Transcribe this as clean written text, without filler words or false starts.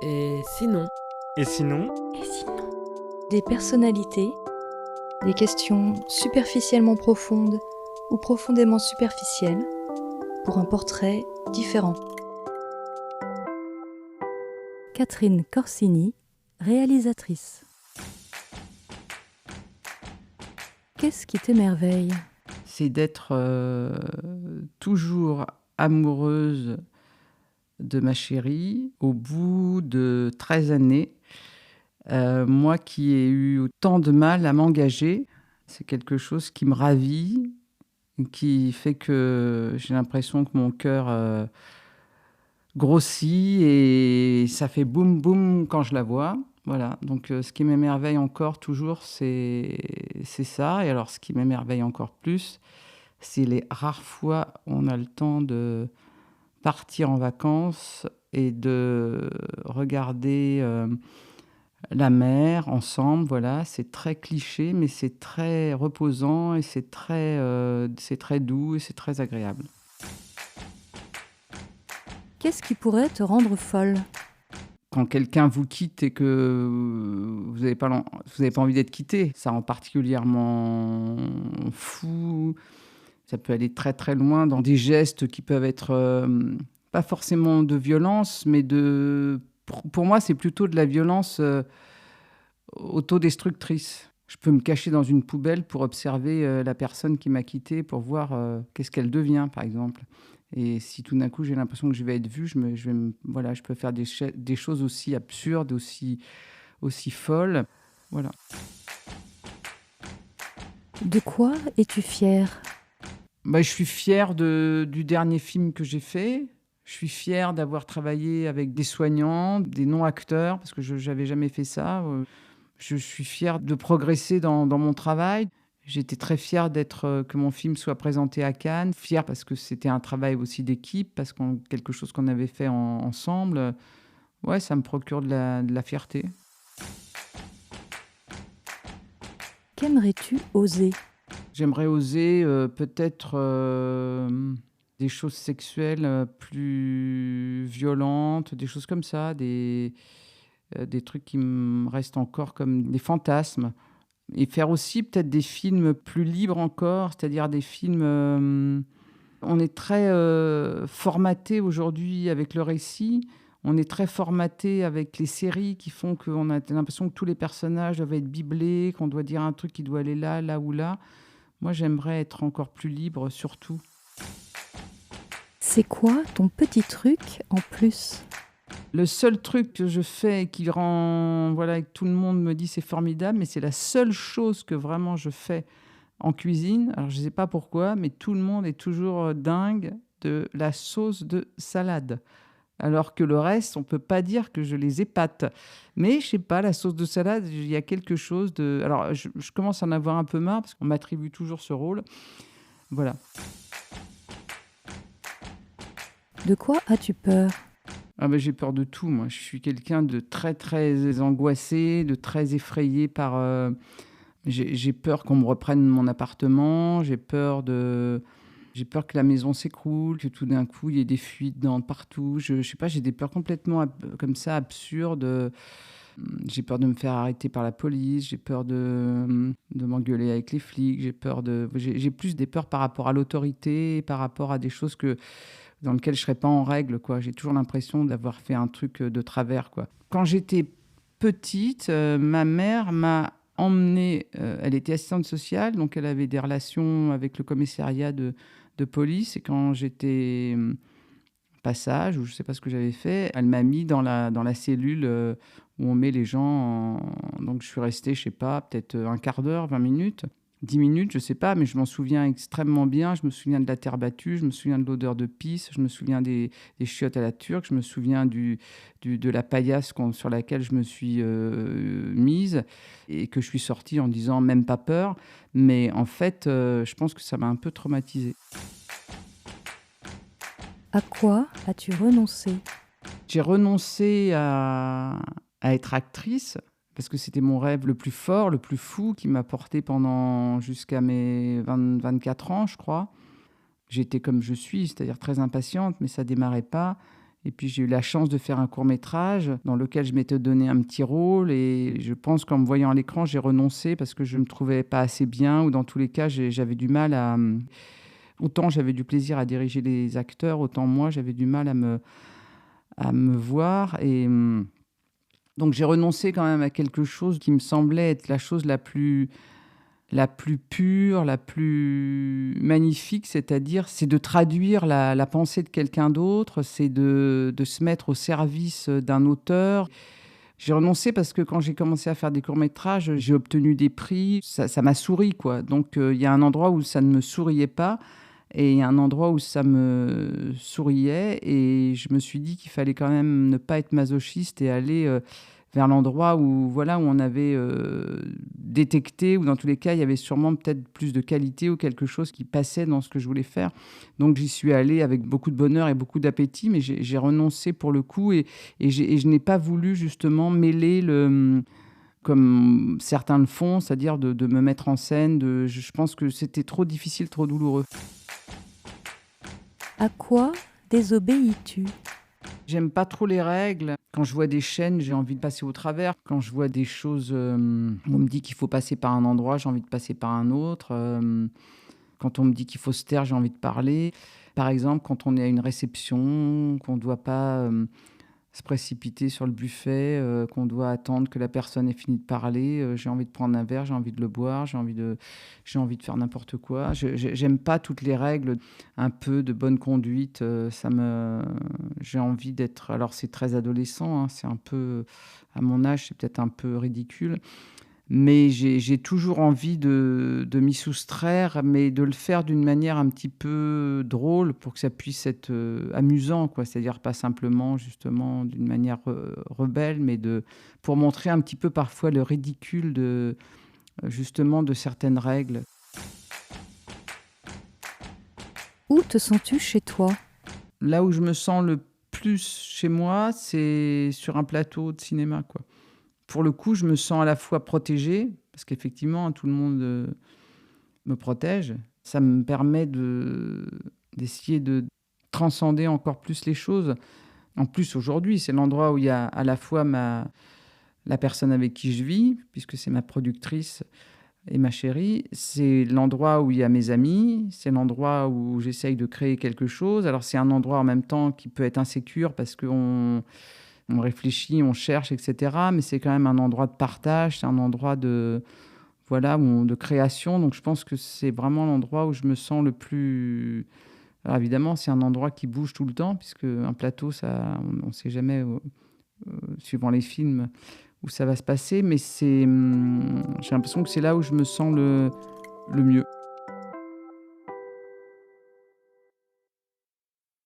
Et sinon, Et sinon, Et sinon Des personnalités, des questions superficiellement profondes ou profondément superficielles pour un portrait différent. Catherine Corsini, réalisatrice. Qu'est-ce qui t'émerveille ? C'est d'être toujours amoureuse de ma chérie au bout de 13 années. Moi qui ai eu autant de mal à m'engager, c'est quelque chose qui me ravit, qui fait que j'ai l'impression que mon cœur grossit et ça fait boum boum quand je la vois. Voilà, donc ce qui m'émerveille encore toujours, c'est ça. Et alors ce qui m'émerveille encore plus, c'est les rares fois où on a le temps de partir en vacances et de regarder la mer ensemble. Voilà, c'est très cliché, mais c'est très reposant et c'est très doux et c'est très agréable. Qu'est-ce qui pourrait te rendre folle ? Quand quelqu'un vous quitte et que vous n'avez pas envie d'être quitté, ça rend particulièrement fou. Ça peut aller très très loin dans des gestes qui peuvent être pas forcément de violence, mais pour moi, c'est plutôt de la violence autodestructrice. Je peux me cacher dans une poubelle pour observer la personne qui m'a quitté, pour voir qu'est-ce qu'elle devient, par exemple. Et si tout d'un coup j'ai l'impression que je vais être vue, voilà, je peux faire des choses aussi absurdes, aussi folles. Voilà. De quoi es-tu fière ? Je suis fière du dernier film que j'ai fait. Je suis fière d'avoir travaillé avec des soignants, des non-acteurs, parce que je n'avais jamais fait ça. Je suis fière de progresser dans mon travail. J'étais très fière que mon film soit présenté à Cannes. Fière parce que c'était un travail aussi d'équipe, parce que quelque chose qu'on avait fait ensemble. Ouais, ça me procure de la fierté. Qu'aimerais-tu oser ? J'aimerais oser peut-être des choses sexuelles plus violentes, des choses comme ça, des trucs qui me restent encore comme des fantasmes. Et faire aussi peut-être des films plus libres encore, c'est-à-dire des films... on est très formaté aujourd'hui avec le récit. On est très formaté avec les séries qui font qu'on a l'impression que tous les personnages doivent être biblés, qu'on doit dire un truc qui doit aller là, là ou là. Moi, j'aimerais être encore plus libre, surtout. C'est quoi ton petit truc en plus ? Le seul truc que je fais et qui rend... Voilà, que tout le monde me dit c'est formidable, mais c'est la seule chose que vraiment je fais en cuisine. Alors, je ne sais pas pourquoi, mais tout le monde est toujours dingue de la sauce de salade. Alors que le reste, on ne peut pas dire que je les épate. Mais je sais pas, la sauce de salade, il y a quelque chose de... Alors, je commence à en avoir un peu marre parce qu'on m'attribue toujours ce rôle. Voilà. De quoi as-tu peur ? J'ai peur de tout, moi. Je suis quelqu'un de très, très angoissé, de très effrayé par... J'ai peur qu'on me reprenne mon appartement, j'ai peur que la maison s'écroule, que tout d'un coup, il y ait des fuites partout. Je sais pas, j'ai des peurs complètement comme ça, absurdes. J'ai peur de me faire arrêter par la police, j'ai peur de m'engueuler avec les flics, j'ai plus des peurs par rapport à l'autorité, par rapport à des choses dans lesquelles je serais pas en règle, quoi. J'ai toujours l'impression d'avoir fait un truc de travers, quoi. Quand j'étais petite, ma mère m'a emmenée, elle était assistante sociale, donc elle avait des relations avec le commissariat de police, et quand j'étais passage, ou je sais pas ce que j'avais fait, elle m'a mis dans la cellule où on met les gens donc je suis restée, je sais pas, peut-être un quart d'heure, 20 minutes, 10 minutes, je sais pas, mais je m'en souviens extrêmement bien. Je me souviens de la terre battue, je me souviens de l'odeur de pisse, je me souviens des chiottes à la turque, je me souviens de la paillasse sur laquelle je me suis mise et que je suis sortie en disant même pas peur. Mais en fait, je pense que ça m'a un peu traumatisée. À quoi as-tu renoncé ? J'ai renoncé à être actrice parce que c'était mon rêve le plus fort, le plus fou, qui m'a porté jusqu'à mes 24 ans, je crois. J'étais comme je suis, c'est-à-dire très impatiente, mais ça démarrait pas. Et puis j'ai eu la chance de faire un court-métrage dans lequel je m'étais donné un petit rôle et je pense qu'en me voyant à l'écran, j'ai renoncé parce que je ne me trouvais pas assez bien ou dans tous les cas, j'avais du mal à... Autant j'avais du plaisir à diriger les acteurs, autant moi, j'avais du mal à me voir. Et donc j'ai renoncé quand même à quelque chose qui me semblait être la chose la plus pure, la plus magnifique, c'est-à-dire c'est de traduire la pensée de quelqu'un d'autre, c'est de se mettre au service d'un auteur. J'ai renoncé parce que quand j'ai commencé à faire des courts-métrages, j'ai obtenu des prix, ça m'a souri, quoi. Donc il y a un endroit où ça ne me souriait pas et il y a un endroit où ça me souriait et je me suis dit qu'il fallait quand même ne pas être masochiste et aller vers l'endroit où, voilà, où on avait détecté, ou dans tous les cas, il y avait sûrement peut-être plus de qualité ou quelque chose qui passait dans ce que je voulais faire. Donc j'y suis allée avec beaucoup de bonheur et beaucoup d'appétit, mais j'ai renoncé pour le coup et je n'ai pas voulu justement mêler comme certains le font, c'est-à-dire de me mettre en scène. Je pense que c'était trop difficile, trop douloureux. À quoi désobéis-tu? J'aime pas trop les règles. Quand je vois des chaînes, j'ai envie de passer au travers. Quand je vois des choses où on me dit qu'il faut passer par un endroit, j'ai envie de passer par un autre. Quand on me dit qu'il faut se taire, j'ai envie de parler. Par exemple, quand on est à une réception, qu'on ne doit pas se précipiter sur le buffet, qu'on doit attendre que la personne ait fini de parler, j'ai envie de prendre un verre, j'ai envie de le boire, j'ai envie de faire n'importe quoi. J'aime pas toutes les règles, un peu de bonne conduite, j'ai envie d'être... Alors c'est très adolescent, hein, c'est un peu... À mon âge, c'est peut-être un peu ridicule, mais j'ai toujours envie de m'y soustraire, mais de le faire d'une manière un petit peu drôle pour que ça puisse être amusant, quoi. C'est-à-dire pas simplement, justement, d'une manière rebelle, mais pour montrer un petit peu parfois le ridicule justement, de certaines règles. Où te sens-tu chez toi? Là où je me sens le plus chez moi, c'est sur un plateau de cinéma, quoi. Pour le coup, je me sens à la fois protégée, parce qu'effectivement, tout le monde me protège. Ça me permet d'essayer de transcender encore plus les choses. En plus, aujourd'hui, c'est l'endroit où il y a à la fois la personne avec qui je vis, puisque c'est ma productrice et ma chérie. C'est l'endroit où il y a mes amis. C'est l'endroit où j'essaye de créer quelque chose. Alors, c'est un endroit en même temps qui peut être insécure parce qu'on réfléchit, on cherche, etc. Mais c'est quand même un endroit de partage, c'est un endroit de création. Donc je pense que c'est vraiment l'endroit où je me sens le plus... Alors évidemment, c'est un endroit qui bouge tout le temps, puisque un plateau, on ne sait jamais, suivant les films, où ça va se passer. Mais j'ai l'impression que c'est là où je me sens le mieux.